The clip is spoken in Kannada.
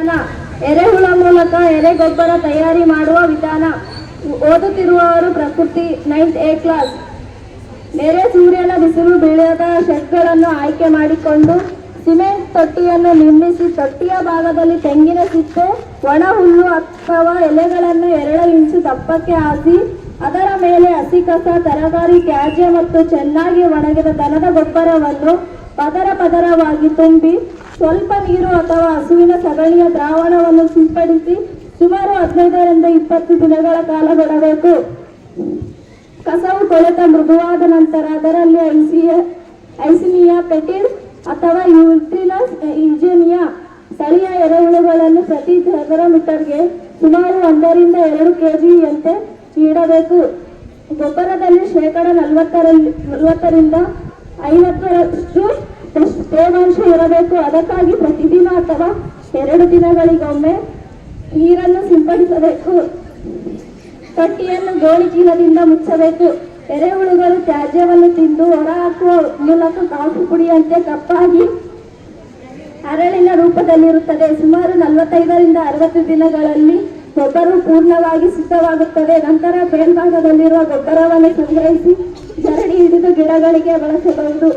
ವಿಧಾನ. ಎರೆಹುಳ ಮೂಲಕ ಎರೆಗೊಬ್ಬರ ತಯಾರಿ ಮಾಡುವ ವಿಧಾನ. ಓದುತ್ತಿರುವವರು ಪ್ರಕೃತಿ 9th A ಕ್ಲಾಸ್. ನೆರೆ ಸೂರ್ಯನ ಬಿಸಿಲು ಬೀಳದ ಶೆಡ್ಗಳನ್ನು ಆಯ್ಕೆ ಮಾಡಿಕೊಂಡು ಸಿಮೆಂಟ್ ತೊಟ್ಟಿಯನ್ನು ನಿರ್ಮಿಸಿ ತೊಟ್ಟಿಯ ಭಾಗದಲ್ಲಿ ತೆಂಗಿನ ಸಿಪ್ಪೆ, ಒಣ ಹುಲ್ಲು ಅಥವಾ ಎಲೆಗಳನ್ನು 2 ಇಂಚು ದಪ್ಪಕ್ಕೆ ಹಾಸಿ ಅದರ ಮೇಲೆ ಹಸಿ ಕಸ, ತರಕಾರಿ ತ್ಯಾಜ್ಯ ಮತ್ತು ಚೆನ್ನಾಗಿ ಒಣಗಿದ ದನದ ಗೊಬ್ಬರವನ್ನು ಪದರ ಪದರವಾಗಿ ತುಂಬಿ ಸ್ವಲ್ಪ ನೀರು ಅಥವಾ ಹಸುವಿನ ಸಗಣಿಯ ದ್ರಾವಣವನ್ನು ಸಿಂಪಡಿಸಿ ಸುಮಾರು 15 ರಿಂದ 20 ದಿನಗಳ ಕಾಲ ಬಿಡಬೇಕು. ಕಸವು ಕೊಳೆತ ಮೃದುವಾದ ನಂತರ ಅದರಲ್ಲಿ ಐಸಿನಿಯಾ ಪೆಟಿಲ್ ಅಥವಾ ಯೂಟ್ರಿಲಸ್ ಇಂಜಿನಿಯಾ ಸ್ಥಳೀಯ ಎರೆಹುಳುಗಳನ್ನು ಪ್ರತಿ ಚದರ ಮೀಟರ್ಗೆ ಸುಮಾರು 1 ರಿಂದ 2 kgಯಂತೆ ನೀಡಬೇಕು. ಗೊಬ್ಬರದಲ್ಲಿ ಶೇಕಡ 40 ರಿಂದ 50ರಷ್ಟು ತೇವಾಂಶ ಇರಬೇಕು. ಅದಕ್ಕಾಗಿ ಪ್ರತಿದಿನ ಅಥವಾ 2 ದಿನಗಳಿಗೊಮ್ಮೆ ನೀರನ್ನು ಸಿಂಪಡಿಸಬೇಕು. ತೊಟ್ಟಿಯನ್ನು ಗೋಣಿ ಚೀಲದಿಂದ ಮುಚ್ಚಬೇಕು. ಎರೆಹುಳುಗಳು ತ್ಯಾಜ್ಯವನ್ನು ತಿಂದು ಹೊರಹಾಕುವ ಮೂಲಕ ಕಾಫಿ ಪುಡಿಯಂತೆ ಕಪ್ಪಾಗಿ ಹರಳಿನ ರೂಪದಲ್ಲಿರುತ್ತದೆ. ಸುಮಾರು 45 ರಿಂದ 60 ದಿನಗಳಲ್ಲಿ ಗೊಬ್ಬರವು ಪೂರ್ಣವಾಗಿ ಸಿದ್ಧವಾಗುತ್ತದೆ. ನಂತರ ಮೇಲ್ಭಾಗದಲ್ಲಿರುವ ಗೊಬ್ಬರವನ್ನು ಸಂಗ್ರಹಿಸಿ ಜರಡಿ ಹಿಡಿದು ಗಿಡಗಳಿಗೆ ಬಳಸಬಹುದು.